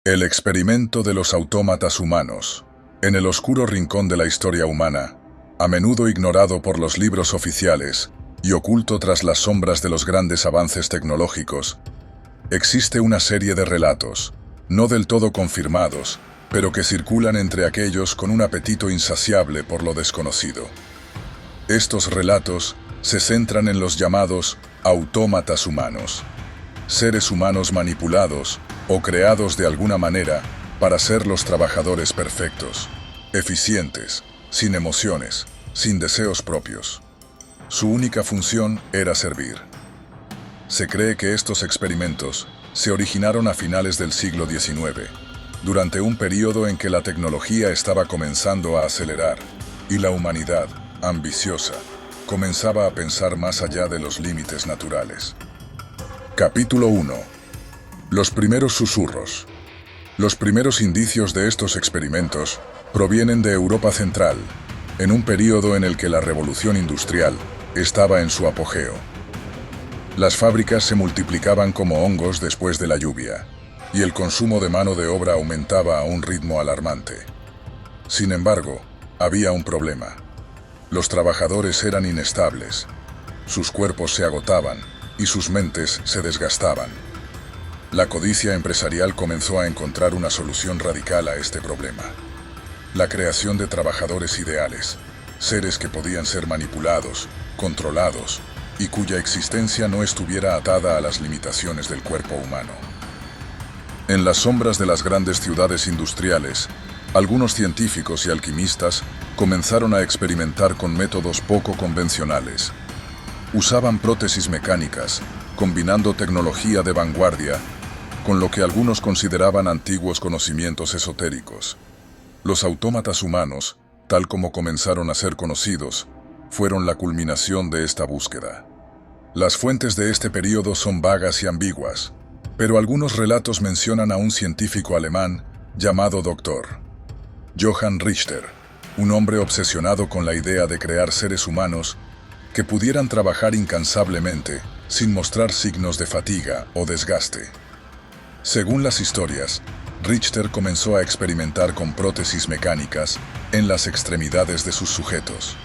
El experimento de los autómatas humanos. En el oscuro rincón de la historia humana, a menudo ignorado por los libros oficiales y oculto tras las sombras de los grandes avances tecnológicos, existe una serie de relatos, no del todo confirmados, pero que circulan entre aquellos con un apetito insaciable por lo desconocido. Estos relatos se centran en los llamados autómatas humanos, seres humanos manipulados o creados de alguna manera para ser los trabajadores perfectos, eficientes, sin emociones, sin deseos propios. Su única función era servir. Se cree que estos experimentos se originaron a finales del siglo XIX, durante un periodo en que la tecnología estaba comenzando a acelerar y la humanidad, ambiciosa, comenzaba a pensar más allá de los límites naturales. Capítulo 1. Los primeros susurros. Los primeros indicios de estos experimentos provienen de Europa Central, en un periodo en el que la revolución industrial estaba en su apogeo. Las fábricas se multiplicaban como hongos después de la lluvia, y el consumo de mano de obra aumentaba a un ritmo alarmante. Sin embargo, había un problema. Los trabajadores eran inestables, sus cuerpos se agotaban y sus mentes se desgastaban. La codicia empresarial comenzó a encontrar una solución radical a este problema. La creación de trabajadores ideales, seres que podían ser manipulados, controlados, y cuya existencia no estuviera atada a las limitaciones del cuerpo humano. En las sombras de las grandes ciudades industriales, algunos científicos y alquimistas comenzaron a experimentar con métodos poco convencionales. Usaban prótesis mecánicas, combinando tecnología de vanguardia con lo que algunos consideraban antiguos conocimientos esotéricos. Los autómatas humanos, tal como comenzaron a ser conocidos, fueron la culminación de esta búsqueda. Las fuentes de este periodo son vagas y ambiguas, pero algunos relatos mencionan a un científico alemán llamado Dr. Johann Richter, un hombre obsesionado con la idea de crear seres humanos que pudieran trabajar incansablemente sin mostrar signos de fatiga o desgaste. Según las historias, Richter comenzó a experimentar con prótesis mecánicas en las extremidades de sus sujetos.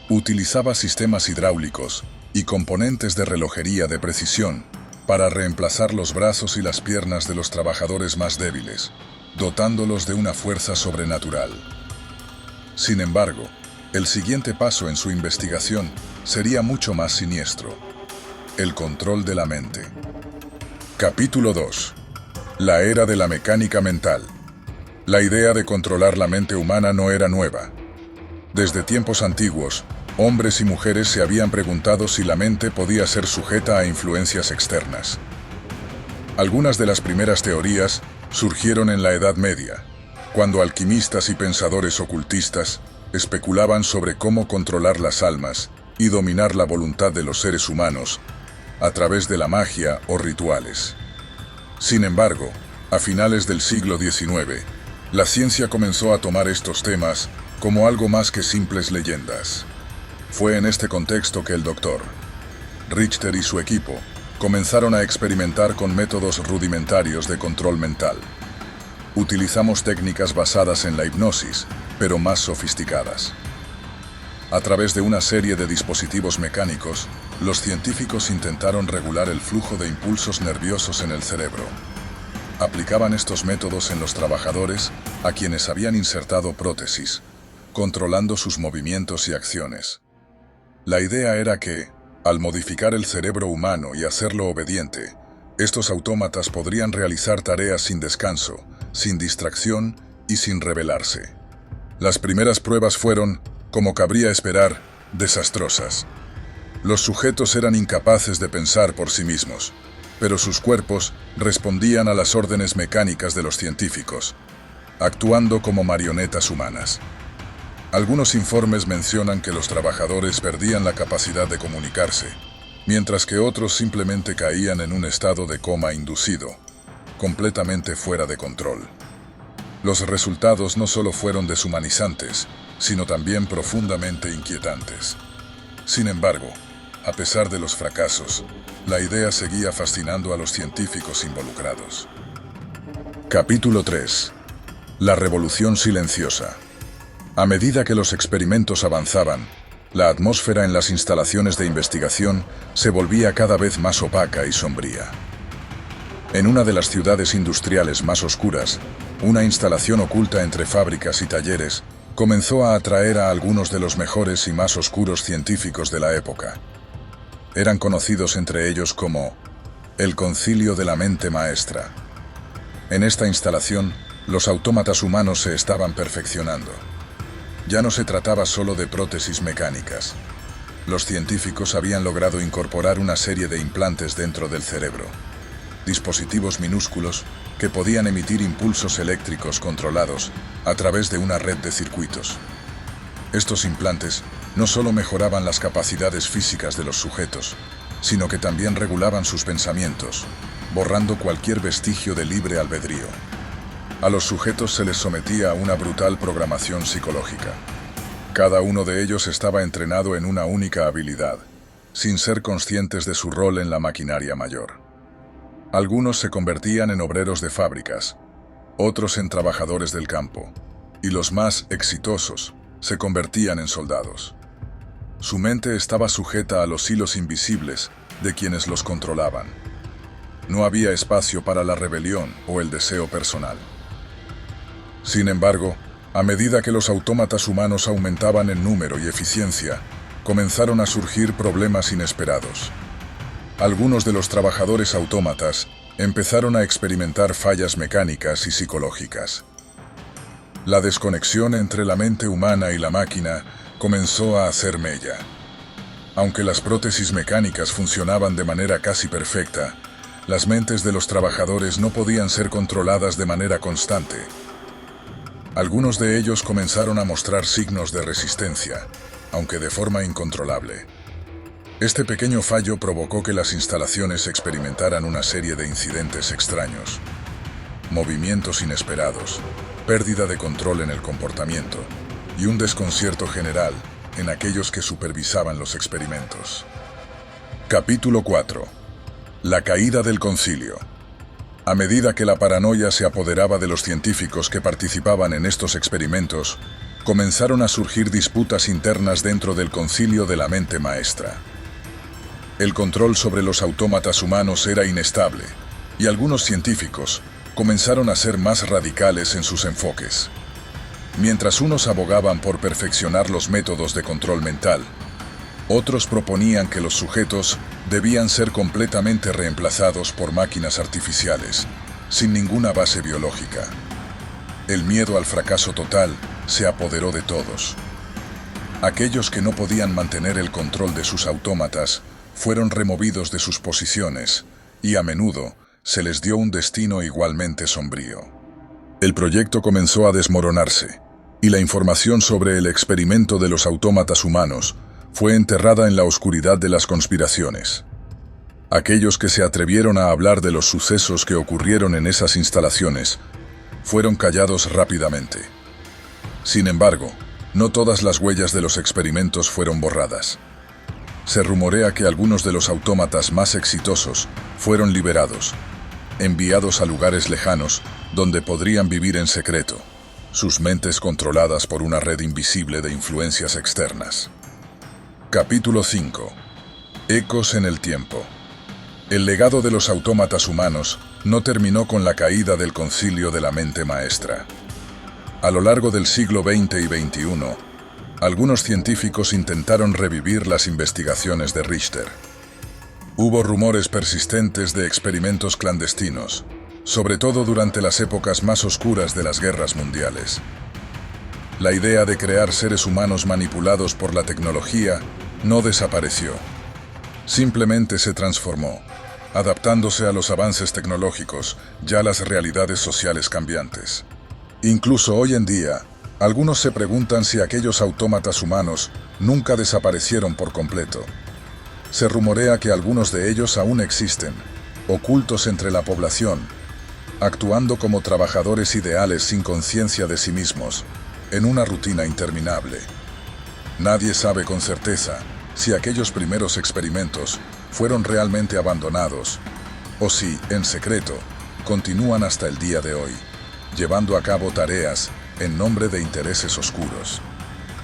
Utilizaba sistemas hidráulicos y componentes de relojería de precisión para reemplazar los brazos y las piernas de los trabajadores más débiles, dotándolos de una fuerza sobrenatural. Sin embargo, el siguiente paso en su investigación sería mucho más siniestro: el control de la mente. Capítulo 2. La era de la mecánica mental. La idea de controlar la mente humana no era nueva. Desde tiempos antiguos, hombres y mujeres se habían preguntado si la mente podía ser sujeta a influencias externas. Algunas de las primeras teorías surgieron en la Edad Media, cuando alquimistas y pensadores ocultistas especulaban sobre cómo controlar las almas y dominar la voluntad de los seres humanos a través de la magia o rituales. Sin embargo, a finales del siglo XIX, la ciencia comenzó a tomar estos temas como algo más que simples leyendas. Fue en este contexto que el Dr. Richter y su equipo comenzaron a experimentar con métodos rudimentarios de control mental. Utilizamos técnicas basadas en la hipnosis, pero más sofisticadas. A través de una serie de dispositivos mecánicos, los científicos intentaron regular el flujo de impulsos nerviosos en el cerebro. Aplicaban estos métodos en los trabajadores a quienes habían insertado prótesis, controlando sus movimientos y acciones. La idea era que, al modificar el cerebro humano y hacerlo obediente, estos autómatas podrían realizar tareas sin descanso, sin distracción y sin rebelarse. Las primeras pruebas fueron, como cabría esperar, desastrosas. Los sujetos eran incapaces de pensar por sí mismos, pero sus cuerpos respondían a las órdenes mecánicas de los científicos, actuando como marionetas humanas. Algunos informes mencionan que los trabajadores perdían la capacidad de comunicarse, mientras que otros simplemente caían en un estado de coma inducido, completamente fuera de control. Los resultados no solo fueron deshumanizantes, sino también profundamente inquietantes. Sin embargo, a pesar de los fracasos, la idea seguía fascinando a los científicos involucrados. Capítulo 3. La revolución silenciosa. A medida que los experimentos avanzaban, la atmósfera en las instalaciones de investigación se volvía cada vez más opaca y sombría. En una de las ciudades industriales más oscuras, una instalación oculta entre fábricas y talleres comenzó a atraer a algunos de los mejores y más oscuros científicos de la época. Eran conocidos entre ellos como el Concilio de la Mente Maestra. En esta instalación, los autómatas humanos se estaban perfeccionando. Ya no se trataba solo de prótesis mecánicas. Los científicos habían logrado incorporar una serie de implantes dentro del cerebro. Dispositivos minúsculos que podían emitir impulsos eléctricos controlados a través de una red de circuitos. Estos implantes no solo mejoraban las capacidades físicas de los sujetos, sino que también regulaban sus pensamientos, borrando cualquier vestigio de libre albedrío. A los sujetos se les sometía a una brutal programación psicológica. Cada uno de ellos estaba entrenado en una única habilidad, sin ser conscientes de su rol en la maquinaria mayor. Algunos se convertían en obreros de fábricas, otros en trabajadores del campo, y los más exitosos se convertían en soldados. Su mente estaba sujeta a los hilos invisibles de quienes los controlaban. No había espacio para la rebelión o el deseo personal. Sin embargo, a medida que los autómatas humanos aumentaban en número y eficiencia, comenzaron a surgir problemas inesperados. Algunos de los trabajadores autómatas empezaron a experimentar fallas mecánicas y psicológicas. La desconexión entre la mente humana y la máquina comenzó a hacer mella. Aunque las prótesis mecánicas funcionaban de manera casi perfecta, las mentes de los trabajadores no podían ser controladas de manera constante. Algunos de ellos comenzaron a mostrar signos de resistencia, aunque de forma incontrolable. Este pequeño fallo provocó que las instalaciones experimentaran una serie de incidentes extraños. Movimientos inesperados, pérdida de control en el comportamiento y un desconcierto general en aquellos que supervisaban los experimentos. Capítulo 4. La caída del concilio. A medida que la paranoia se apoderaba de los científicos que participaban en estos experimentos, comenzaron a surgir disputas internas dentro del Concilio de la Mente Maestra. El control sobre los autómatas humanos era inestable, y algunos científicos comenzaron a ser más radicales en sus enfoques. Mientras unos abogaban por perfeccionar los métodos de control mental, otros proponían que los sujetos debían ser completamente reemplazados por máquinas artificiales, sin ninguna base biológica. El miedo al fracaso total se apoderó de todos. Aquellos que no podían mantener el control de sus autómatas fueron removidos de sus posiciones y a menudo se les dio un destino igualmente sombrío. El proyecto comenzó a desmoronarse y la información sobre el experimento de los autómatas humanos fue enterrada en la oscuridad de las conspiraciones. Aquellos que se atrevieron a hablar de los sucesos que ocurrieron en esas instalaciones fueron callados rápidamente. Sin embargo, no todas las huellas de los experimentos fueron borradas. Se rumorea que algunos de los autómatas más exitosos fueron liberados, enviados a lugares lejanos donde podrían vivir en secreto, sus mentes controladas por una red invisible de influencias externas. Capítulo 5. Ecos en el tiempo. El legado de los autómatas humanos no terminó con la caída del Concilio de la Mente Maestra. A lo largo del siglo XX y XXI, algunos científicos intentaron revivir las investigaciones de Richter. Hubo rumores persistentes de experimentos clandestinos, sobre todo durante las épocas más oscuras de las guerras mundiales. La idea de crear seres humanos manipulados por la tecnología no desapareció. Simplemente se transformó, adaptándose a los avances tecnológicos y a las realidades sociales cambiantes. Incluso hoy en día, algunos se preguntan si aquellos autómatas humanos nunca desaparecieron por completo. Se rumorea que algunos de ellos aún existen, ocultos entre la población, actuando como trabajadores ideales sin conciencia de sí mismos, en una rutina interminable. Nadie sabe con certeza si aquellos primeros experimentos fueron realmente abandonados o si, en secreto, continúan hasta el día de hoy. llevando a cabo tareas en nombre de intereses oscuros.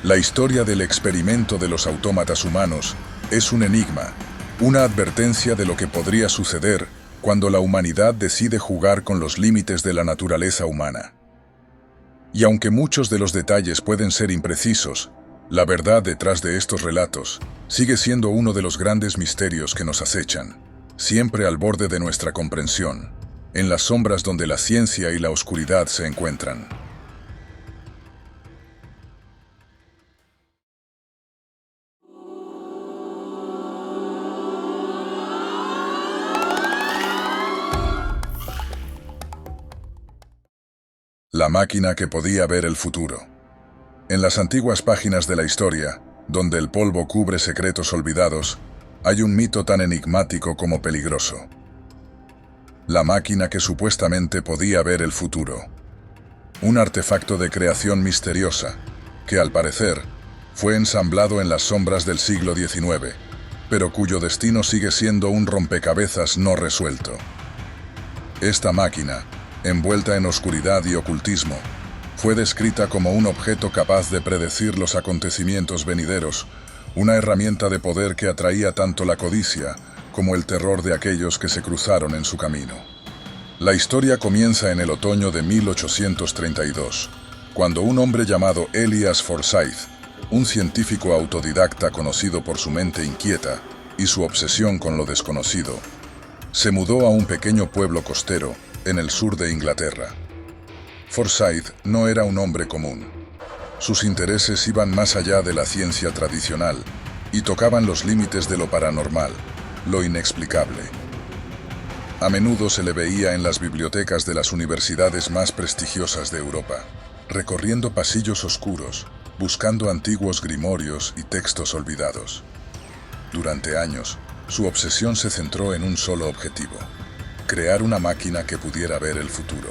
La historia del experimento de los autómatas humanos es un enigma, una advertencia de lo que podría suceder cuando la humanidad decide jugar con los límites de la naturaleza humana. Y aunque muchos de los detalles pueden ser imprecisos, la verdad detrás de estos relatos sigue siendo uno de los grandes misterios que nos acechan, siempre al borde de nuestra comprensión, en las sombras donde la ciencia y la oscuridad se encuentran. La máquina que podía ver el futuro. En las antiguas páginas de la historia, donde el polvo cubre secretos olvidados, hay un mito tan enigmático como peligroso. La máquina que supuestamente podía ver el futuro. Un artefacto de creación misteriosa, que al parecer fue ensamblado en las sombras del siglo XIX, pero cuyo destino sigue siendo un rompecabezas no resuelto. Esta máquina, envuelta en oscuridad y ocultismo, fue descrita como un objeto capaz de predecir los acontecimientos venideros, una herramienta de poder que atraía tanto la codicia como el terror de aquellos que se cruzaron en su camino. La historia comienza en el otoño de 1832, cuando un hombre llamado Elias Forsyth, un científico autodidacta conocido por su mente inquieta y su obsesión con lo desconocido, se mudó a un pequeño pueblo costero en el sur de Inglaterra. Forsyth no era un hombre común. Sus intereses iban más allá de la ciencia tradicional y tocaban los límites de lo paranormal, lo inexplicable. A menudo se le veía en las bibliotecas de las universidades más prestigiosas de Europa, recorriendo pasillos oscuros, buscando antiguos grimorios y textos olvidados. Durante años, su obsesión se centró en un solo objetivo: crear una máquina que pudiera ver el futuro.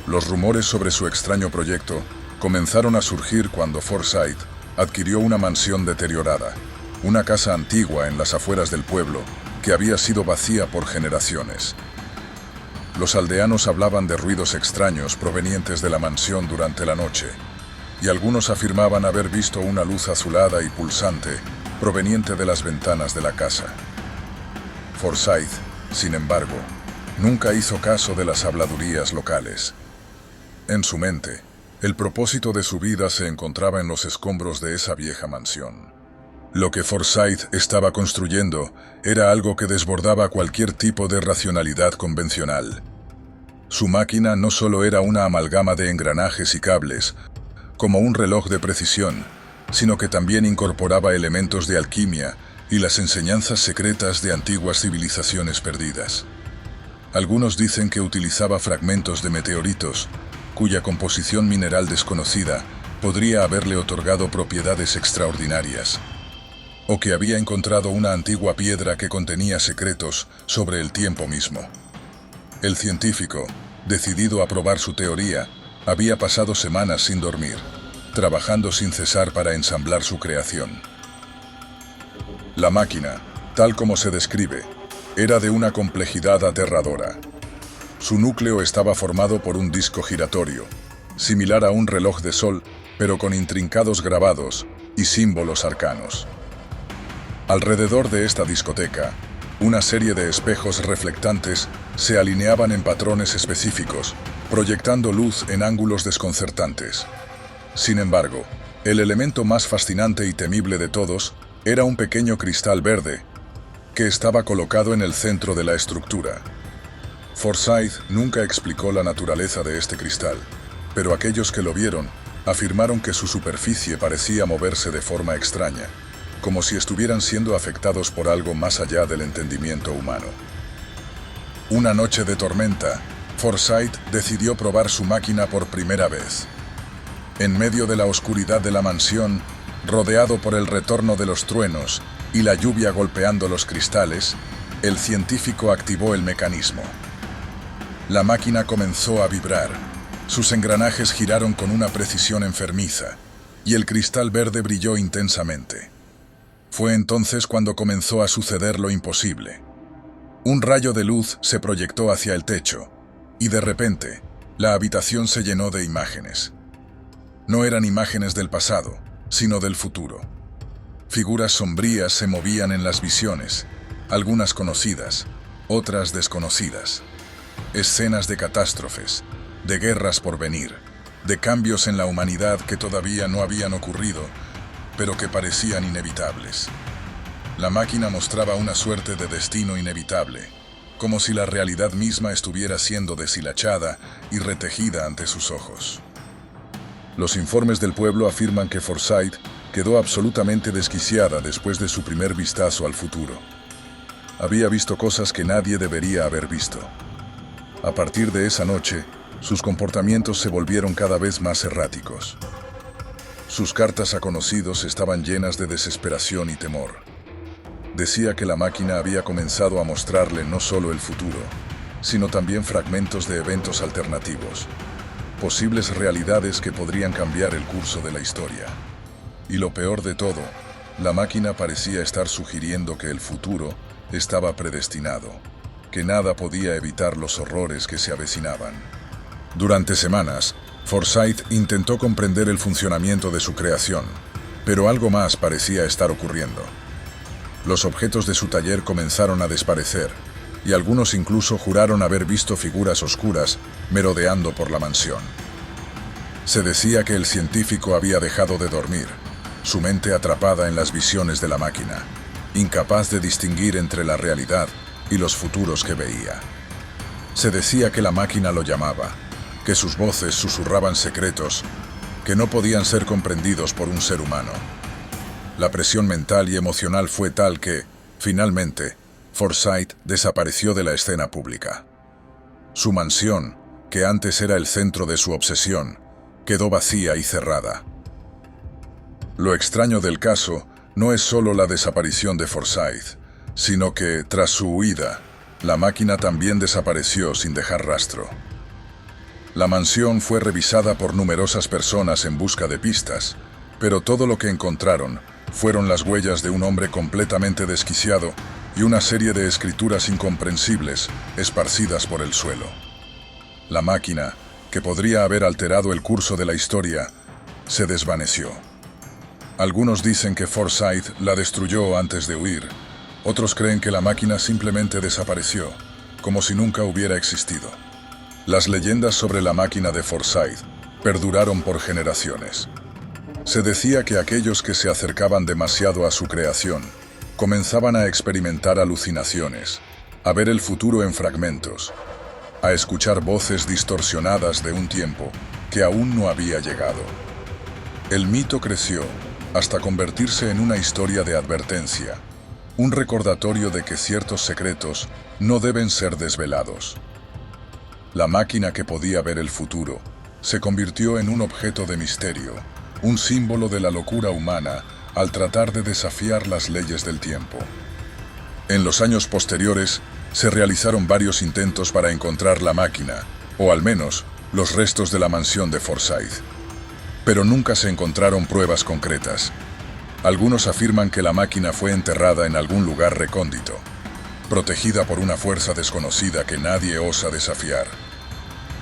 Los rumores sobre su extraño proyecto comenzaron a surgir cuando Forsyth adquirió una mansión deteriorada, una casa antigua en las afueras del pueblo que había sido vacía por generaciones. Los aldeanos hablaban de ruidos extraños provenientes de la mansión durante la noche, y algunos afirmaban haber visto una luz azulada y pulsante proveniente de las ventanas de la casa. Forsyth, sin embargo, nunca hizo caso de las habladurías locales. En su mente, el propósito de su vida se encontraba en los escombros de esa vieja mansión. Lo que Forsyth estaba construyendo era algo que desbordaba cualquier tipo de racionalidad convencional. Su máquina no solo era una amalgama de engranajes y cables, como un reloj de precisión, sino que también incorporaba elementos de alquimia y las enseñanzas secretas de antiguas civilizaciones perdidas. Algunos dicen que utilizaba fragmentos de meteoritos, cuya composición mineral desconocida podría haberle otorgado propiedades extraordinarias, o que había encontrado una antigua piedra que contenía secretos sobre el tiempo mismo. El científico, decidido a probar su teoría, había pasado semanas sin dormir, trabajando sin cesar para ensamblar su creación. La máquina, tal como se describe, era de una complejidad aterradora. Su núcleo estaba formado por un disco giratorio, similar a un reloj de sol, pero con intrincados grabados y símbolos arcanos. Alrededor de esta discoteca, una serie de espejos reflectantes se alineaban en patrones específicos, proyectando luz en ángulos desconcertantes. Sin embargo, el elemento más fascinante y temible de todos era un pequeño cristal verde que estaba colocado en el centro de la estructura. Forsyth nunca explicó la naturaleza de este cristal, pero aquellos que lo vieron afirmaron que su superficie parecía moverse de forma extraña, como si estuvieran siendo afectados por algo más allá del entendimiento humano. Una noche de tormenta, Forsyth decidió probar su máquina por primera vez. En medio de la oscuridad de la mansión, rodeado por el retorno de los truenos y la lluvia golpeando los cristales, el científico activó el mecanismo. La máquina comenzó a vibrar, sus engranajes giraron con una precisión enfermiza, y el cristal verde brilló intensamente. Fue entonces cuando comenzó a suceder lo imposible. Un rayo de luz se proyectó hacia el techo, y de repente, La habitación se llenó de imágenes. No eran imágenes del pasado, sino del futuro. Figuras sombrías se movían en las visiones, algunas conocidas, otras desconocidas. Escenas de catástrofes, de guerras por venir, de cambios en la humanidad que todavía no habían ocurrido, pero que parecían inevitables. La máquina mostraba una suerte de destino inevitable, como si la realidad misma estuviera siendo deshilachada y retejida ante sus ojos. Los informes del pueblo afirman que Forsyth quedó absolutamente desquiciada después de su primer vistazo al futuro. Había visto cosas que nadie debería haber visto. A partir de esa noche, sus comportamientos se volvieron cada vez más erráticos. Sus cartas a conocidos estaban llenas de desesperación y temor. Decía que la máquina había comenzado a mostrarle no solo el futuro, sino también fragmentos de eventos alternativos, posibles realidades que podrían cambiar el curso de la historia. Y lo peor de todo, la máquina parecía estar sugiriendo que el futuro estaba predestinado, que nada podía evitar los horrores que se avecinaban. Durante semanas, Forsyth intentó comprender el funcionamiento de su creación, pero algo más parecía estar ocurriendo. Los objetos de su taller comenzaron a desaparecer, y algunos incluso juraron haber visto figuras oscuras merodeando por la mansión. Se decía que el científico había dejado de dormir, su mente atrapada en las visiones de la máquina, incapaz de distinguir entre la realidad y los futuros que veía. Se decía que la máquina lo llamaba, que sus voces susurraban secretos que no podían ser comprendidos por un ser humano. La presión mental y emocional fue tal que, finalmente, Forsyth desapareció de la escena pública. Su mansión, que antes era el centro de su obsesión, quedó vacía y cerrada. Lo extraño del caso no es solo la desaparición de Forsyth, sino que, tras su huida, la máquina también desapareció sin dejar rastro. La mansión fue revisada por numerosas personas en busca de pistas, pero todo lo que encontraron fueron las huellas de un hombre completamente desquiciado y una serie de escrituras incomprensibles esparcidas por el suelo. La máquina, que podría haber alterado el curso de la historia, se desvaneció. Algunos dicen que Forsyth la destruyó antes de huir. Otros creen que la máquina simplemente desapareció, como si nunca hubiera existido. Las leyendas sobre la máquina de Forsyth perduraron por generaciones. Se decía que aquellos que se acercaban demasiado a su creación comenzaban a experimentar alucinaciones, a ver el futuro en fragmentos, a escuchar voces distorsionadas de un tiempo que aún no había llegado. El mito creció hasta convertirse en una historia de advertencia, un recordatorio de que ciertos secretos no deben ser desvelados. La máquina que podía ver el futuro se convirtió en un objeto de misterio, un símbolo de la locura humana al tratar de desafiar las leyes del tiempo. En los años posteriores, se realizaron varios intentos para encontrar la máquina, o al menos los restos de la mansión de Forsyth. Pero nunca se encontraron pruebas concretas. Algunos afirman que la máquina fue enterrada en algún lugar recóndito, protegida por una fuerza desconocida que nadie osa desafiar.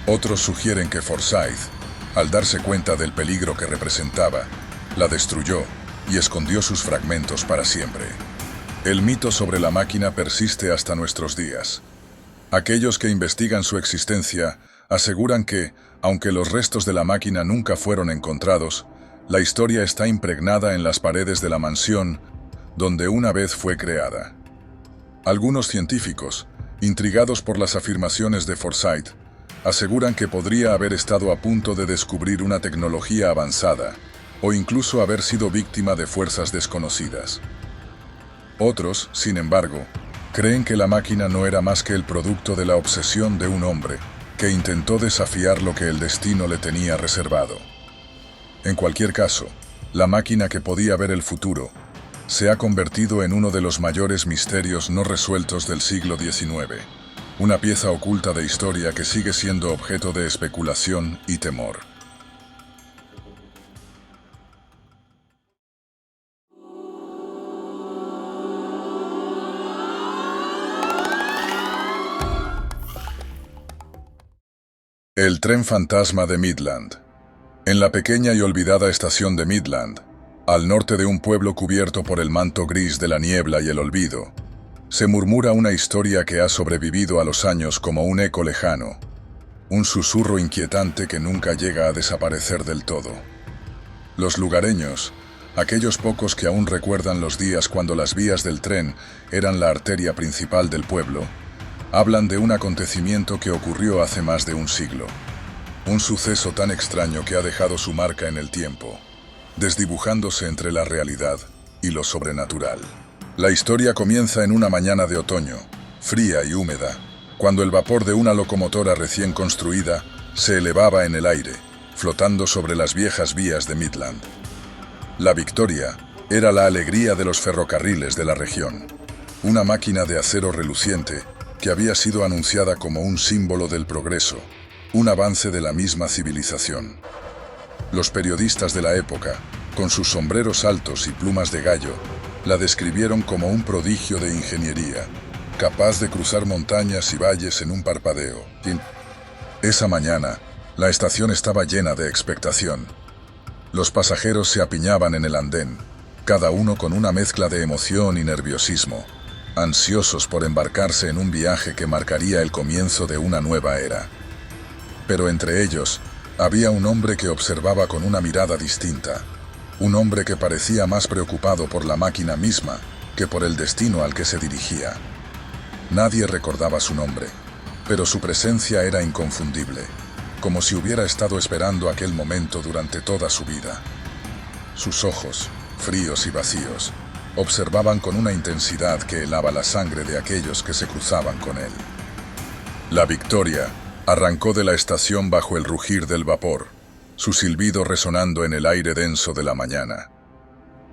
Otros sugieren que Forsyth, al darse cuenta del peligro que representaba, la destruyó y escondió sus fragmentos para siempre. El mito sobre la máquina persiste hasta nuestros días. Aquellos que investigan su existencia aseguran que, aunque los restos de la máquina nunca fueron encontrados, la historia está impregnada en las paredes de la mansión donde una vez fue creada. Algunos científicos, intrigados por las afirmaciones de Forsyth, aseguran que podría haber estado a punto de descubrir una tecnología avanzada o incluso haber sido víctima de fuerzas desconocidas. Otros, sin embargo, creen que la máquina no era más que el producto de la obsesión de un hombre que intentó desafiar lo que el destino le tenía reservado. En cualquier caso, la máquina que podía ver el futuro se ha convertido en uno de los mayores misterios no resueltos del siglo XIX, una pieza oculta de historia que sigue siendo objeto de especulación y temor. El tren fantasma de Midland. En la pequeña y olvidada estación de Midland, al norte de un pueblo cubierto por el manto gris de la niebla y el olvido, se murmura una historia que ha sobrevivido a los años como un eco lejano, un susurro inquietante que nunca llega a desaparecer del todo. Los lugareños, aquellos pocos que aún recuerdan los días cuando las vías del tren eran la arteria principal del pueblo, hablan de un acontecimiento que ocurrió hace más de un siglo. Un suceso tan extraño que ha dejado su marca en el tiempo, desdibujándose entre la realidad y lo sobrenatural. La historia comienza en una mañana de otoño, fría y húmeda, cuando el vapor de una locomotora recién construida se elevaba en el aire, flotando sobre las viejas vías de Midland. La Victoria era la alegría de los ferrocarriles de la región, una máquina de acero reluciente que había sido anunciada como un símbolo del progreso, un avance de la misma civilización. Los periodistas de la época, con sus sombreros altos y plumas de gallo, la describieron como un prodigio de ingeniería, capaz de cruzar montañas y valles en un parpadeo. Esa mañana, la estación estaba llena de expectación. Los pasajeros se apiñaban en el andén, cada uno con una mezcla de emoción y nerviosismo, ansiosos por embarcarse en un viaje que marcaría el comienzo de una nueva era. Pero entre ellos, había un hombre que observaba con una mirada distinta, un hombre que parecía más preocupado por la máquina misma que por el destino al que se dirigía. Nadie recordaba su nombre, pero su presencia era inconfundible, como si hubiera estado esperando aquel momento durante toda su vida. Sus ojos, fríos y vacíos, observaban con una intensidad que helaba la sangre de aquellos que se cruzaban con él. La Victoria arrancó de la estación bajo el rugir del vapor, su silbido resonando en el aire denso de la mañana.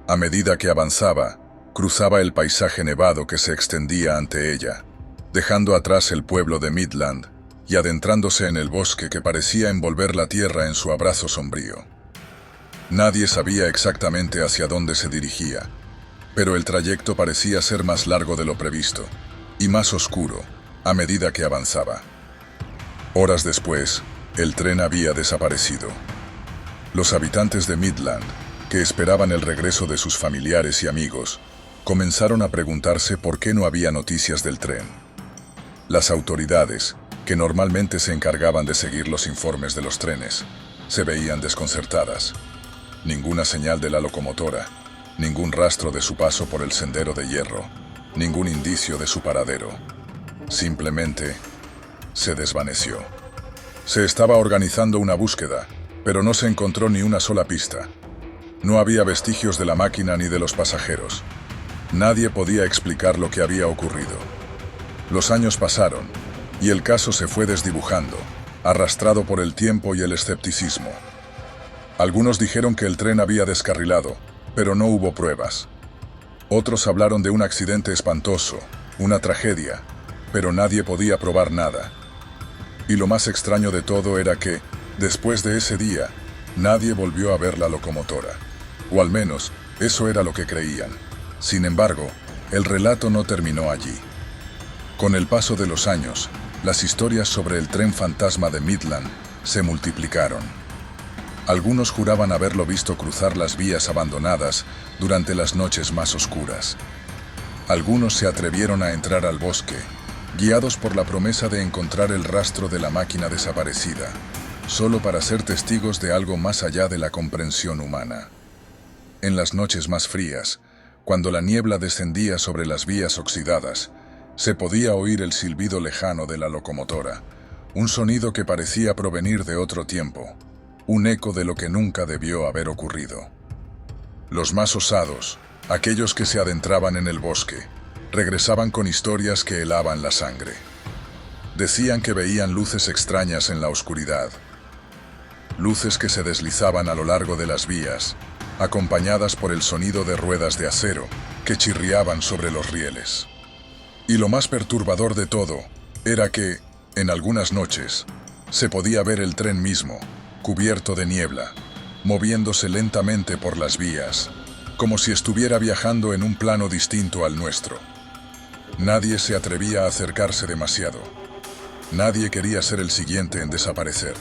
A medida que avanzaba, cruzaba el paisaje nevado que se extendía ante ella, dejando atrás el pueblo de Midland y adentrándose en el bosque que parecía envolver la tierra en su abrazo sombrío. Nadie sabía exactamente hacia dónde se dirigía, pero el trayecto parecía ser más largo de lo previsto y más oscuro a medida que avanzaba. Horas después, el tren había desaparecido. Los habitantes de Midland, que esperaban el regreso de sus familiares y amigos, comenzaron a preguntarse por qué no había noticias del tren. Las autoridades, que normalmente se encargaban de seguir los informes de los trenes, se veían desconcertadas. Ninguna señal de la locomotora, ningún rastro de su paso por el sendero de hierro, ningún indicio de su paradero. Simplemente se desvaneció. Se estaba organizando una búsqueda, pero no se encontró ni una sola pista. No había vestigios de la máquina ni de los pasajeros. Nadie podía explicar lo que había ocurrido. Los años pasaron, y el caso se fue desdibujando, arrastrado por el tiempo y el escepticismo. Algunos dijeron que el tren había descarrilado, pero no hubo pruebas. Otros hablaron de un accidente espantoso, una tragedia, pero nadie podía probar nada. Y lo más extraño de todo era que, después de ese día, nadie volvió a ver la locomotora. O al menos, eso era lo que creían. Sin embargo, el relato no terminó allí. Con el paso de los años, las historias sobre el tren fantasma de Midland se multiplicaron. Algunos juraban haberlo visto cruzar las vías abandonadas durante las noches más oscuras. Algunos se atrevieron a entrar al bosque, guiados por la promesa de encontrar el rastro de la máquina desaparecida, solo para ser testigos de algo más allá de la comprensión humana. En las noches más frías, cuando la niebla descendía sobre las vías oxidadas, se podía oír el silbido lejano de la locomotora, un sonido que parecía provenir de otro tiempo, un eco de lo que nunca debió haber ocurrido. Los más osados, aquellos que se adentraban en el bosque, regresaban con historias que helaban la sangre. Decían que veían luces extrañas en la oscuridad, luces que se deslizaban a lo largo de las vías, acompañadas por el sonido de ruedas de acero que chirriaban sobre los rieles. Y lo más perturbador de todo era que, en algunas noches, se podía ver el tren mismo, cubierto de niebla, moviéndose lentamente por las vías, como si estuviera viajando en un plano distinto al nuestro. Nadie se atrevía a acercarse demasiado. Nadie quería ser el siguiente en desaparecer.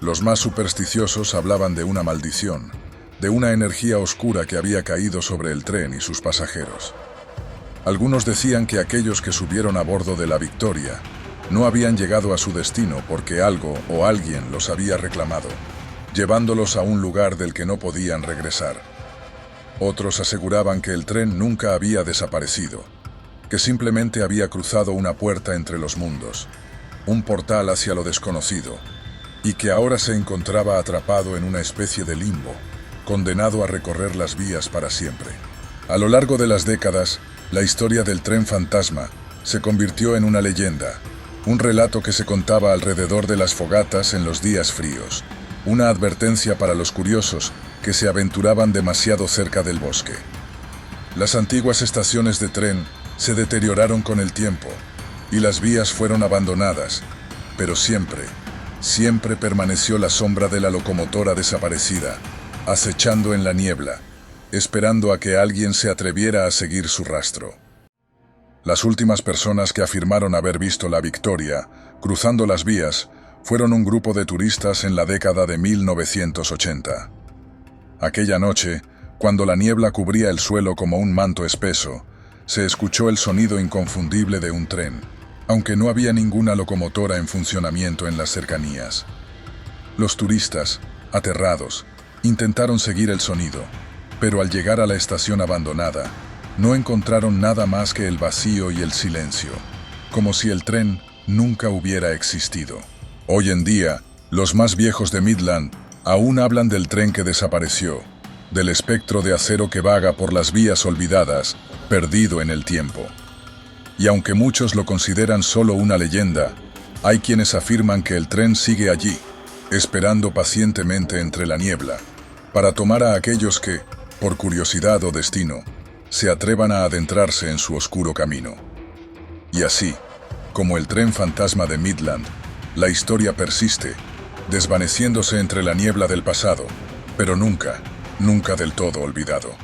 Los más supersticiosos hablaban de una maldición, de una energía oscura que había caído sobre el tren y sus pasajeros. Algunos decían que aquellos que subieron a bordo de la Victoria no habían llegado a su destino porque algo o alguien los había reclamado, llevándolos a un lugar del que no podían regresar. Otros aseguraban que el tren nunca había desaparecido, que simplemente había cruzado una puerta entre los mundos, un portal hacia lo desconocido, y que ahora se encontraba atrapado en una especie de limbo, condenado a recorrer las vías para siempre. A lo largo de las décadas, la historia del tren fantasma se convirtió en una leyenda, un relato que se contaba alrededor de las fogatas en los días fríos, una advertencia para los curiosos que se aventuraban demasiado cerca del bosque. Las antiguas estaciones de tren se deterioraron con el tiempo y las vías fueron abandonadas, pero siempre permaneció la sombra de la locomotora desaparecida, acechando en la niebla, esperando a que alguien se atreviera a seguir su rastro. Las últimas personas que afirmaron haber visto la Victoria cruzando las vías fueron un grupo de turistas en la década de 1980. Aquella noche, cuando la niebla cubría el suelo como un manto espeso, se escuchó el sonido inconfundible de un tren, aunque no había ninguna locomotora en funcionamiento en las cercanías. Los turistas, aterrados, intentaron seguir el sonido, pero al llegar a la estación abandonada, no encontraron nada más que el vacío y el silencio, como si el tren nunca hubiera existido. Hoy en día, los más viejos de Midland aún hablan del tren que desapareció, del espectro de acero que vaga por las vías olvidadas, perdido en el tiempo. Y aunque muchos lo consideran solo una leyenda, hay quienes afirman que el tren sigue allí, esperando pacientemente entre la niebla, para tomar a aquellos que, por curiosidad o destino, se atrevan a adentrarse en su oscuro camino. Y así, como el tren fantasma de Midland, la historia persiste, desvaneciéndose entre la niebla del pasado, pero nunca del todo olvidado.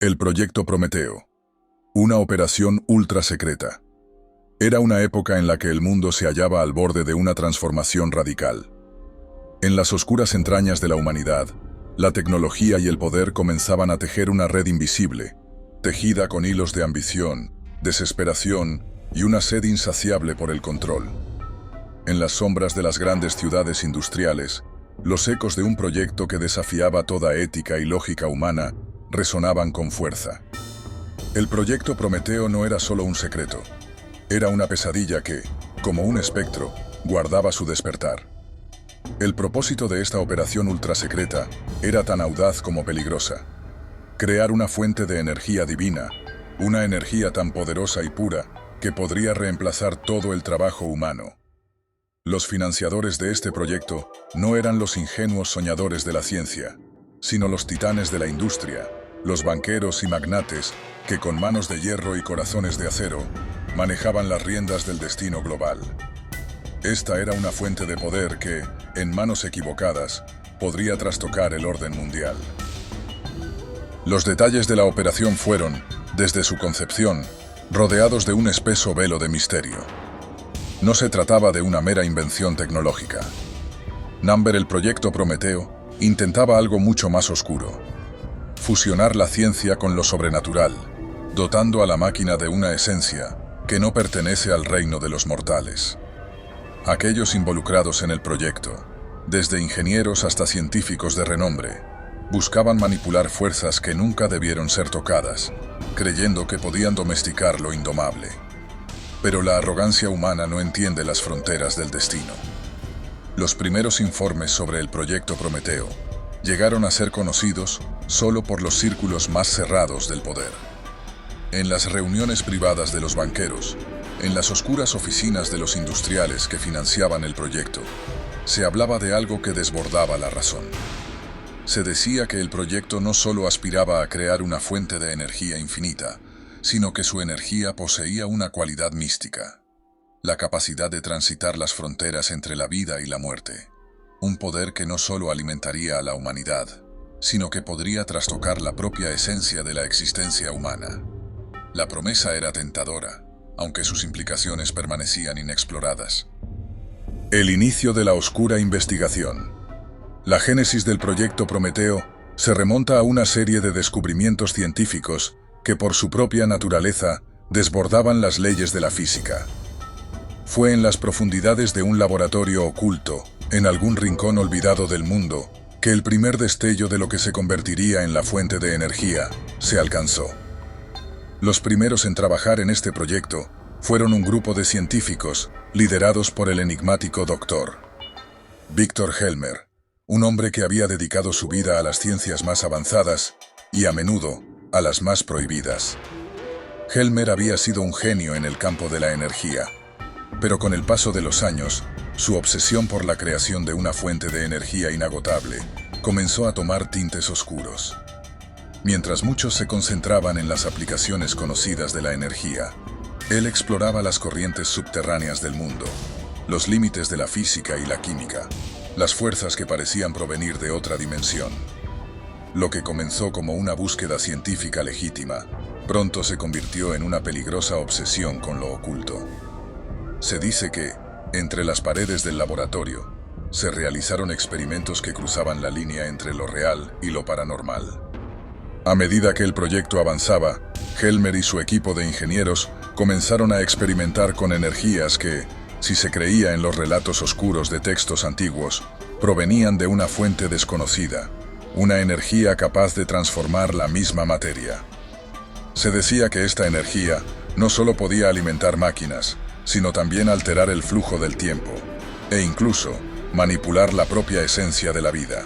El Proyecto Prometeo, una operación ultra secreta. Era una época en la que el mundo se hallaba al borde de una transformación radical. En las oscuras entrañas de la humanidad, la tecnología y el poder comenzaban a tejer una red invisible, tejida con hilos de ambición, desesperación y una sed insaciable por el control. En las sombras de las grandes ciudades industriales, los ecos de un proyecto que desafiaba toda ética y lógica humana resonaban con fuerza. El Proyecto Prometeo no era solo un secreto, era una pesadilla que, como un espectro, guardaba su despertar. El propósito de esta operación ultrasecreta era tan audaz como peligrosa: crear una fuente de energía divina, una energía tan poderosa y pura que podría reemplazar todo el trabajo humano. Los financiadores de este proyecto no eran los ingenuos soñadores de la ciencia, sino los titanes de la industria, los banqueros y magnates que con manos de hierro y corazones de acero manejaban las riendas del destino global. Esta era una fuente de poder que, en manos equivocadas, podría trastocar el orden mundial. Los detalles de la operación fueron, desde su concepción, rodeados de un espeso velo de misterio. No se trataba de una mera invención tecnológica. El Proyecto Prometeo intentaba algo mucho más oscuro: fusionar la ciencia con lo sobrenatural, dotando a la máquina de una esencia que no pertenece al reino de los mortales. Aquellos involucrados en el proyecto, desde ingenieros hasta científicos de renombre, buscaban manipular fuerzas que nunca debieron ser tocadas, creyendo que podían domesticar lo indomable. Pero la arrogancia humana no entiende las fronteras del destino. Los primeros informes sobre el Proyecto Prometeo llegaron a ser conocidos solo por los círculos más cerrados del poder. En las reuniones privadas de los banqueros, en las oscuras oficinas de los industriales que financiaban el proyecto, se hablaba de algo que desbordaba la razón. Se decía que el proyecto no solo aspiraba a crear una fuente de energía infinita, sino que su energía poseía una cualidad mística. la capacidad de transitar las fronteras entre la vida y la muerte. Un poder que no solo alimentaría a la humanidad, sino que podría trastocar la propia esencia de la existencia humana. La promesa era tentadora, aunque sus implicaciones permanecían inexploradas. El inicio de la oscura investigación. La génesis del proyecto Prometeo se remonta a una serie de descubrimientos científicos que por su propia naturaleza desbordaban las leyes de la física. Fue en las profundidades de un laboratorio oculto, en algún rincón olvidado del mundo, que el primer destello de lo que se convertiría en la fuente de energía se alcanzó. Los primeros en trabajar en este proyecto fueron un grupo de científicos liderados por el enigmático Dr. Victor Helmer, un hombre que había dedicado su vida a las ciencias más avanzadas y a menudo a las más prohibidas. Helmer había sido un genio en el campo de la energía, pero con el paso de los años, su obsesión por la creación de una fuente de energía inagotable comenzó a tomar tintes oscuros. Mientras muchos se concentraban en las aplicaciones conocidas de la energía, él exploraba las corrientes subterráneas del mundo, los límites de la física y la química, las fuerzas que parecían provenir de otra dimensión. Lo que comenzó como una búsqueda científica legítima, pronto se convirtió en una peligrosa obsesión con lo oculto. Se dice que, entre las paredes del laboratorio, se realizaron experimentos que cruzaban la línea entre lo real y lo paranormal. A medida que el proyecto avanzaba, Helmer y su equipo de ingenieros comenzaron a experimentar con energías que, si se creía en los relatos oscuros de textos antiguos, provenían de una fuente desconocida, una energía capaz de transformar la misma materia. Se decía que esta energía no solo podía alimentar máquinas, sino también alterar el flujo del tiempo, e incluso manipular la propia esencia de la vida.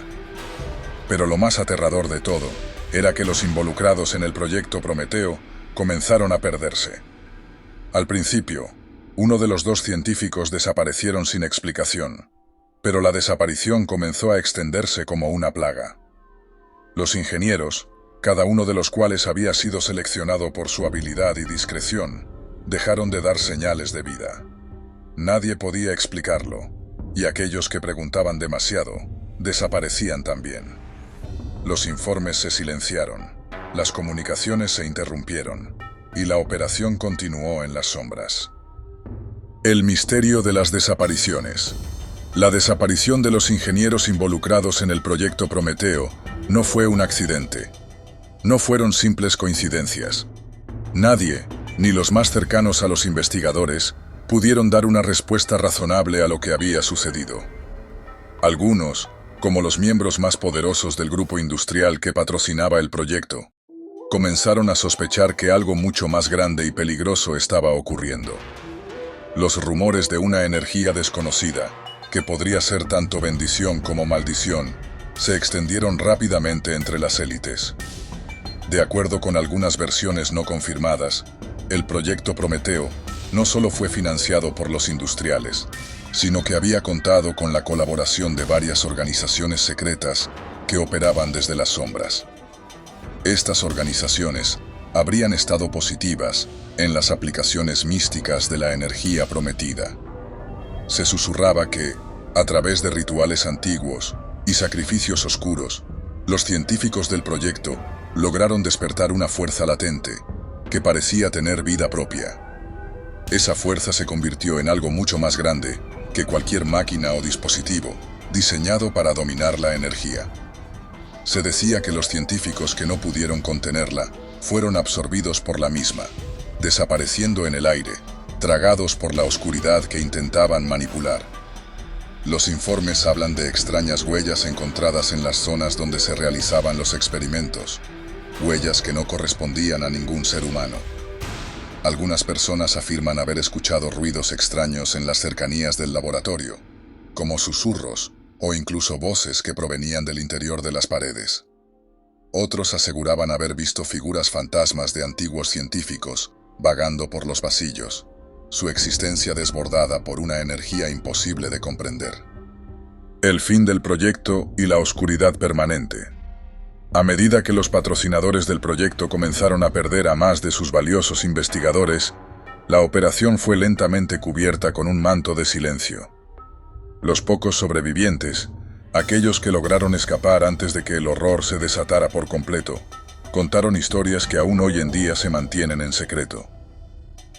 Pero lo más aterrador de todo era que los involucrados en el proyecto Prometeo comenzaron a perderse. Al principio, uno de los dos científicos desaparecieron sin explicación, pero la desaparición comenzó a extenderse como una plaga. Los ingenieros, cada uno de los cuales había sido seleccionado por su habilidad y discreción, dejaron de dar señales de vida. Nadie podía explicarlo, y aquellos que preguntaban demasiado, desaparecían también. Los informes se silenciaron, las comunicaciones se interrumpieron, y la operación continuó en las sombras. El misterio de las desapariciones. La desaparición de los ingenieros involucrados en el proyecto Prometeo no fue un accidente. No fueron simples coincidencias. Nadie, ni los más cercanos a los investigadores, pudieron dar una respuesta razonable a lo que había sucedido. Algunos, como los miembros más poderosos del grupo industrial que patrocinaba el proyecto, comenzaron a sospechar que algo mucho más grande y peligroso estaba ocurriendo. Los rumores de una energía desconocida, que podría ser tanto bendición como maldición, se extendieron rápidamente entre las élites. De acuerdo con algunas versiones no confirmadas, el proyecto Prometeo no solo fue financiado por los industriales, sino que había contado con la colaboración de varias organizaciones secretas que operaban desde las sombras. Estas organizaciones habrían estado positivas en las aplicaciones místicas de la energía prometida. Se susurraba que, a través de rituales antiguos y sacrificios oscuros, los científicos del proyecto lograron despertar una fuerza latente que parecía tener vida propia. Esa fuerza se convirtió en algo mucho más grande que cualquier máquina o dispositivo diseñado para dominar la energía. Se decía que los científicos que no pudieron contenerla fueron absorbidos por la misma, desapareciendo en el aire, tragados por la oscuridad que intentaban manipular. Los informes hablan de extrañas huellas encontradas en las zonas donde se realizaban los experimentos, huellas que no correspondían a ningún ser humano. Algunas personas afirman haber escuchado ruidos extraños en las cercanías del laboratorio, como susurros o incluso voces que provenían del interior de las paredes. Otros aseguraban haber visto figuras fantasmas de antiguos científicos vagando por los pasillos, su existencia desbordada por una energía imposible de comprender. El fin del proyecto y la oscuridad permanente. A medida que los patrocinadores del proyecto comenzaron a perder a más de sus valiosos investigadores, La operación fue lentamente cubierta con un manto de silencio. Los pocos sobrevivientes, aquellos que lograron escapar antes de que el horror se desatara por completo, contaron historias que aún hoy en día se mantienen en secreto.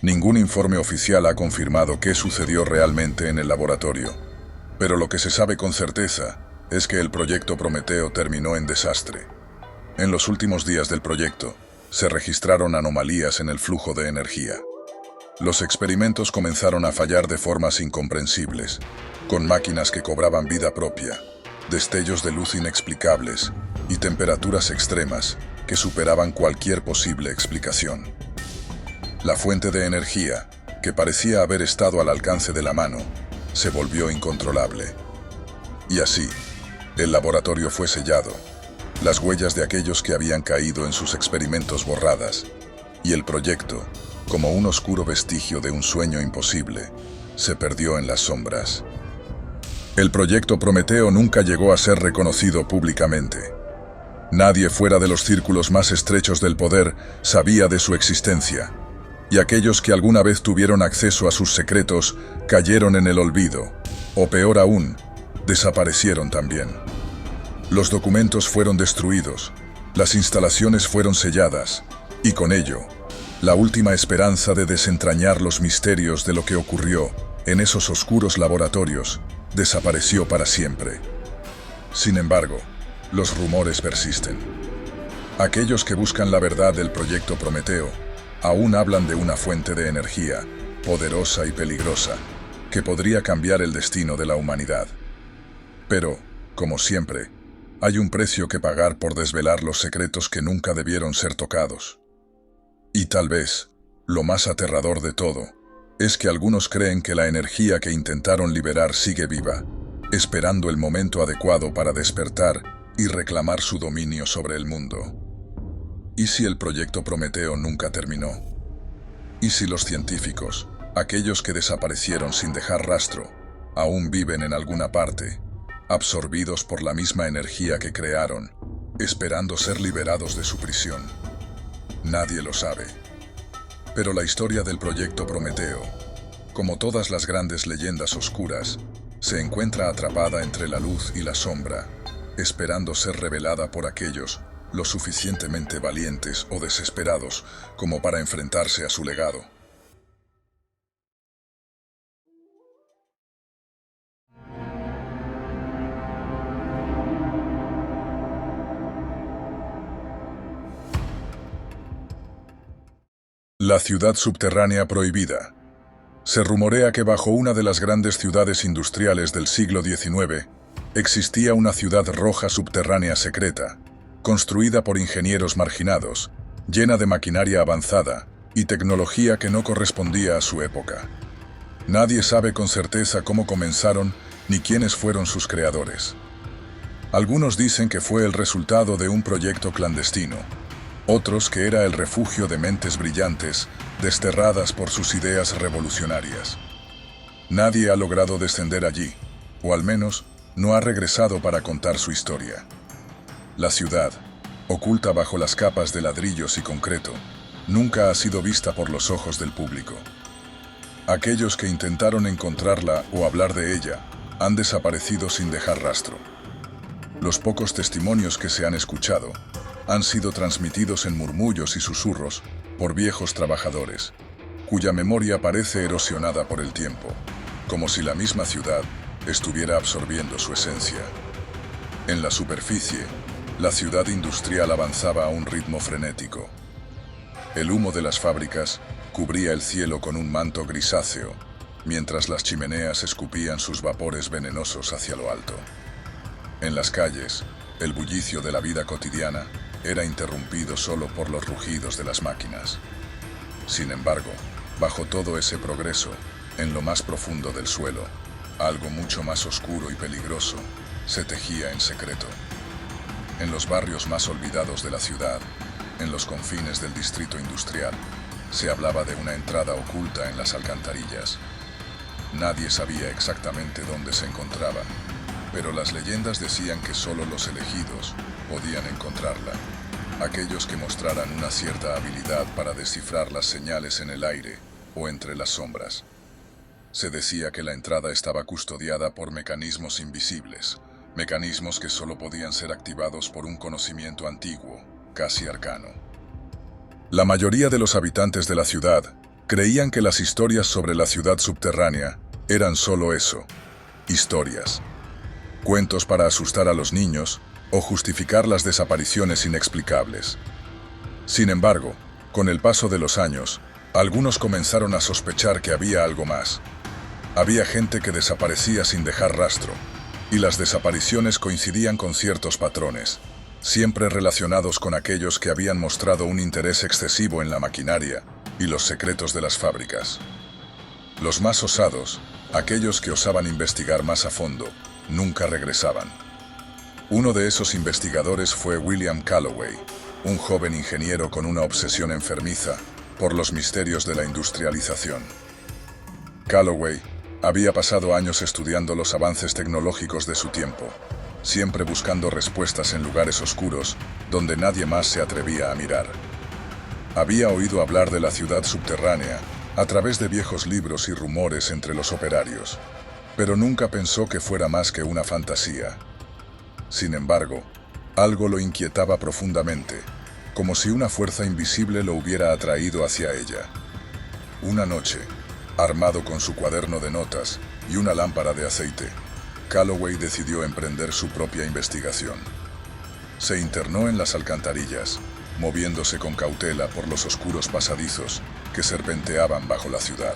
Ningún informe oficial ha confirmado qué sucedió realmente en el laboratorio, pero lo que se sabe con certeza es que el proyecto Prometeo terminó en desastre. En los últimos días del proyecto, se registraron anomalías en el flujo de energía. Los experimentos comenzaron a fallar de formas incomprensibles, con máquinas que cobraban vida propia, destellos de luz inexplicables y temperaturas extremas que superaban cualquier posible explicación. La fuente de energía, que parecía haber estado al alcance de la mano, se volvió incontrolable. Y así, el laboratorio fue sellado, las huellas de aquellos que habían caído en sus experimentos borradas, y el proyecto, como un oscuro vestigio de un sueño imposible, se perdió en las sombras. El proyecto Prometeo nunca llegó a ser reconocido públicamente. Nadie fuera de los círculos más estrechos del poder sabía de su existencia, y aquellos que alguna vez tuvieron acceso a sus secretos cayeron en el olvido, o peor aún, desaparecieron también. Los documentos fueron destruidos, las instalaciones fueron selladas, y con ello, la última esperanza de desentrañar los misterios de lo que ocurrió en esos oscuros laboratorios desapareció para siempre. Sin embargo, los rumores persisten. Aquellos que buscan la verdad del proyecto Prometeo aún hablan de una fuente de energía poderosa y peligrosa que podría cambiar el destino de la humanidad. Pero, como siempre, hay un precio que pagar por desvelar los secretos que nunca debieron ser tocados. Y tal vez, lo más aterrador de todo, es que algunos creen que la energía que intentaron liberar sigue viva, esperando el momento adecuado para despertar y reclamar su dominio sobre el mundo. ¿Y si el proyecto Prometeo nunca terminó? ¿Y si los científicos, aquellos que desaparecieron sin dejar rastro, aún viven en alguna parte, absorbidos por la misma energía que crearon, esperando ser liberados de su prisión? Nadie lo sabe. Pero la historia del proyecto Prometeo, como todas las grandes leyendas oscuras, se encuentra atrapada entre la luz y la sombra, esperando ser revelada por aquellos lo suficientemente valientes o desesperados como para enfrentarse a su legado. La ciudad subterránea prohibida. Se rumorea que bajo una de las grandes ciudades industriales del siglo XIX existía una ciudad roja subterránea secreta, construida por ingenieros marginados, llena de maquinaria avanzada y tecnología que no correspondía a su época. Nadie sabe con certeza cómo comenzaron ni quiénes fueron sus creadores. Algunos dicen que fue el resultado de un proyecto clandestino, otros que era el refugio de mentes brillantes desterradas por sus ideas revolucionarias. Nadie ha logrado descender allí, o al menos no ha regresado para contar su historia. La ciudad, oculta bajo las capas de ladrillos y concreto, nunca ha sido vista por los ojos del público. Aquellos que intentaron encontrarla o hablar de ella han desaparecido sin dejar rastro. Los pocos testimonios que se han escuchado han sido transmitidos en murmullos y susurros por viejos trabajadores, cuya memoria parece erosionada por el tiempo, como si la misma ciudad estuviera absorbiendo su esencia. En la superficie, la ciudad industrial avanzaba a un ritmo frenético. El humo de las fábricas cubría el cielo con un manto grisáceo, mientras las chimeneas escupían sus vapores venenosos hacia lo alto. En las calles, el bullicio de la vida cotidiana era interrumpido solo por los rugidos de las máquinas. Sin embargo, bajo todo ese progreso, en lo más profundo del suelo, algo mucho más oscuro y peligroso se tejía en secreto. En los barrios más olvidados de la ciudad, en los confines del distrito industrial, se hablaba de una entrada oculta en las alcantarillas. Nadie sabía exactamente dónde se encontraba, pero las leyendas decían que solo los elegidos podían encontrarla, aquellos que mostraran una cierta habilidad para descifrar las señales en el aire o entre las sombras. Se decía que la entrada estaba custodiada por mecanismos invisibles, mecanismos que solo podían ser activados por un conocimiento antiguo, casi arcano. La mayoría de los habitantes de la ciudad creían que las historias sobre la ciudad subterránea eran solo eso, historias. Cuentos para asustar a los niños o justificar las desapariciones inexplicables. Sin embargo, con el paso de los años, algunos comenzaron a sospechar que había algo más. Había gente que desaparecía sin dejar rastro, y las desapariciones coincidían con ciertos patrones, siempre relacionados con aquellos que habían mostrado un interés excesivo en la maquinaria y los secretos de las fábricas. Los más osados, aquellos que osaban investigar más a fondo, nunca regresaban. Uno de esos investigadores fue William Calloway, un joven ingeniero con una obsesión enfermiza por los misterios de la industrialización. Calloway había pasado años estudiando los avances tecnológicos de su tiempo, siempre buscando respuestas en lugares oscuros donde nadie más se atrevía a mirar. Había oído hablar de la ciudad subterránea a través de viejos libros y rumores entre los operarios, pero nunca pensó que fuera más que una fantasía. Sin embargo, algo lo inquietaba profundamente, como si una fuerza invisible lo hubiera atraído hacia ella. Una noche, armado con su cuaderno de notas y una lámpara de aceite, Calloway decidió emprender su propia investigación. Se internó en las alcantarillas, moviéndose con cautela por los oscuros pasadizos que serpenteaban bajo la ciudad.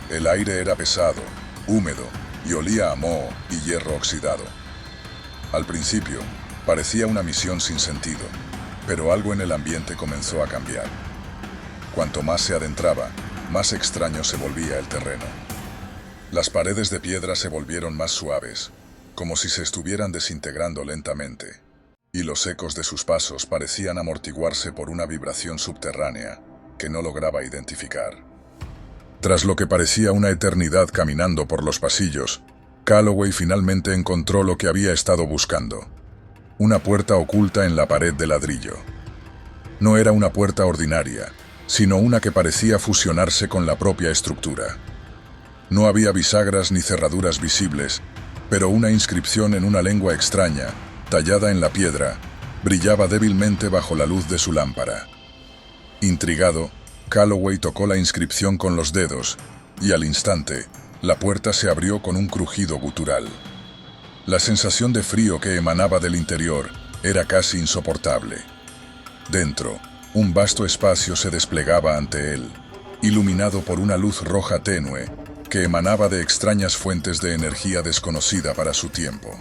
El aire era pesado, húmedo y olía a moho y hierro oxidado. Al principio, parecía una misión sin sentido, pero algo en el ambiente comenzó a cambiar. Cuanto más se adentraba, más extraño se volvía el terreno. Las paredes de piedra se volvieron más suaves, como si se estuvieran desintegrando lentamente, y los ecos de sus pasos parecían amortiguarse por una vibración subterránea que no lograba identificar. Tras lo que parecía una eternidad caminando por los pasillos, Calloway finalmente encontró lo que había estado buscando: una puerta oculta en la pared de ladrillo. No era una puerta ordinaria, sino una que parecía fusionarse con la propia estructura. No había bisagras ni cerraduras visibles, pero una inscripción en una lengua extraña, tallada en la piedra, brillaba débilmente bajo la luz de su lámpara. Intrigado, Calloway tocó la inscripción con los dedos, y al instante, la puerta se abrió con un crujido gutural. La sensación de frío que emanaba del interior era casi insoportable. Dentro, un vasto espacio se desplegaba ante él, iluminado por una luz roja tenue que emanaba de extrañas fuentes de energía desconocida para su tiempo.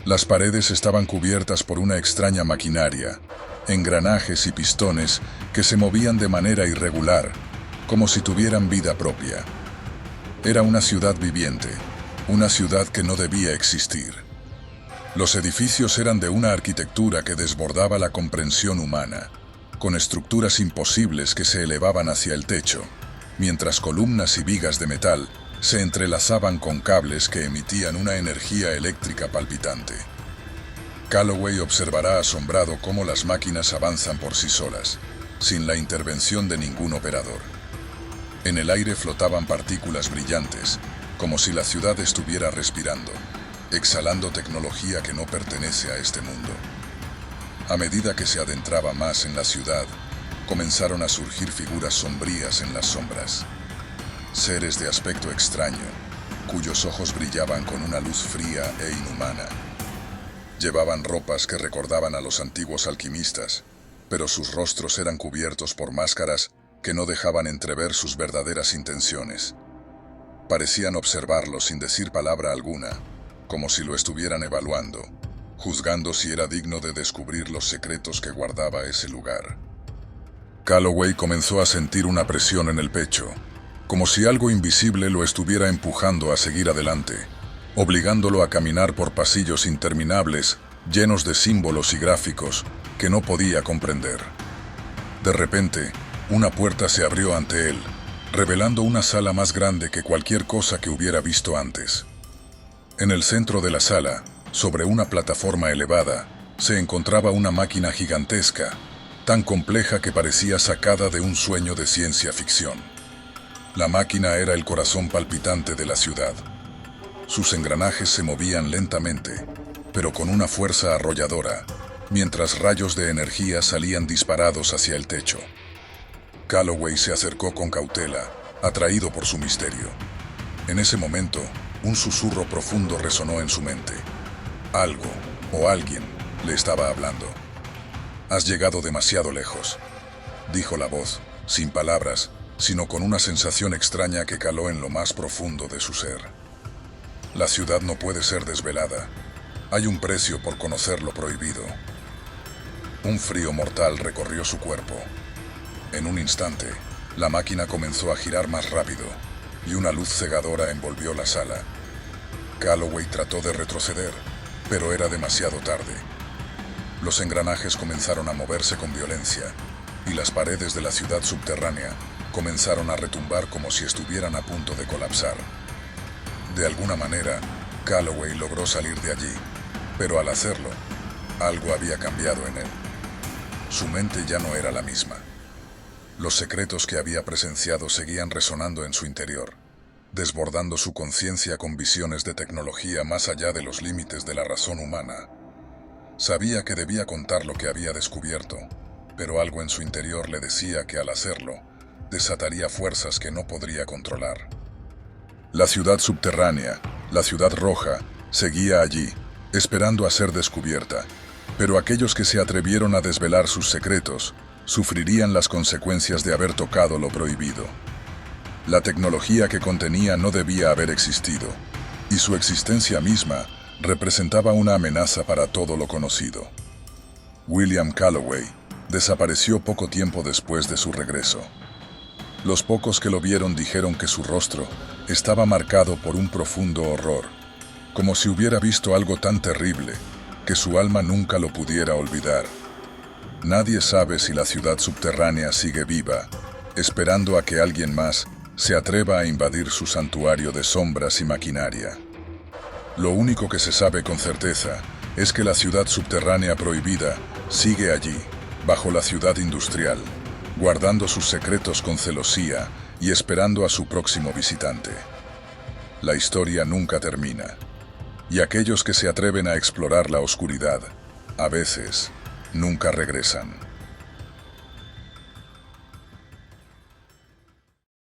Las paredes estaban cubiertas por una extraña maquinaria, engranajes y pistones que se movían de manera irregular, como si tuvieran vida propia. Era una ciudad viviente, una ciudad que no debía existir. Los edificios eran de una arquitectura que desbordaba la comprensión humana, con estructuras imposibles que se elevaban hacia el techo, mientras columnas y vigas de metal se entrelazaban con cables que emitían una energía eléctrica palpitante. Calloway observará asombrado cómo las máquinas avanzan por sí solas, sin la intervención de ningún operador. En el aire flotaban partículas brillantes, como si la ciudad estuviera respirando, exhalando tecnología que no pertenece a este mundo. A medida que se adentraba más en la ciudad, comenzaron a surgir figuras sombrías en las sombras. Seres de aspecto extraño, cuyos ojos brillaban con una luz fría e inhumana. Llevaban ropas que recordaban a los antiguos alquimistas, pero sus rostros eran cubiertos por máscaras que no dejaban entrever sus verdaderas intenciones. Parecían observarlo sin decir palabra alguna, como si lo estuvieran evaluando, juzgando si era digno de descubrir los secretos que guardaba ese lugar. Calloway comenzó a sentir una presión en el pecho, como si algo invisible lo estuviera empujando a seguir adelante, obligándolo a caminar por pasillos interminables, llenos de símbolos y gráficos que no podía comprender. De repente, una puerta se abrió ante él, revelando una sala más grande que cualquier cosa que hubiera visto antes. En el centro de la sala, sobre una plataforma elevada, se encontraba una máquina gigantesca, tan compleja que parecía sacada de un sueño de ciencia ficción. La máquina era el corazón palpitante de la ciudad. Sus engranajes se movían lentamente, pero con una fuerza arrolladora, mientras rayos de energía salían disparados hacia el techo. Calloway se acercó con cautela, atraído por su misterio. En ese momento, un susurro profundo resonó en su mente. Algo, o alguien, le estaba hablando. «Has llegado demasiado lejos», dijo la voz, sin palabras, sino con una sensación extraña que caló en lo más profundo de su ser. «La ciudad no puede ser desvelada. Hay un precio por conocer lo prohibido». Un frío mortal recorrió su cuerpo. En un instante, la máquina comenzó a girar más rápido, y una luz cegadora envolvió la sala. Calloway trató de retroceder, pero era demasiado tarde. Los engranajes comenzaron a moverse con violencia, y las paredes de la ciudad subterránea comenzaron a retumbar como si estuvieran a punto de colapsar. De alguna manera, Calloway logró salir de allí, pero al hacerlo, algo había cambiado en él. Su mente ya no era la misma. Los secretos que había presenciado seguían resonando en su interior, desbordando su conciencia con visiones de tecnología más allá de los límites de la razón humana. Sabía que debía contar lo que había descubierto, pero algo en su interior le decía que al hacerlo, desataría fuerzas que no podría controlar. La ciudad subterránea, la ciudad roja, seguía allí, esperando a ser descubierta, pero aquellos que se atrevieron a desvelar sus secretos sufrirían las consecuencias de haber tocado lo prohibido. La tecnología que contenía no debía haber existido, y su existencia misma representaba una amenaza para todo lo conocido. William Calloway desapareció poco tiempo después de su regreso. Los pocos que lo vieron dijeron que su rostro estaba marcado por un profundo horror, como si hubiera visto algo tan terrible que su alma nunca lo pudiera olvidar. Nadie sabe si la ciudad subterránea sigue viva, esperando a que alguien más se atreva a invadir su santuario de sombras y maquinaria. Lo único que se sabe con certeza es que la ciudad subterránea prohibida sigue allí, bajo la ciudad industrial, guardando sus secretos con celosía y esperando a su próximo visitante. La historia nunca termina, y aquellos que se atreven a explorar la oscuridad, a veces, nunca regresan.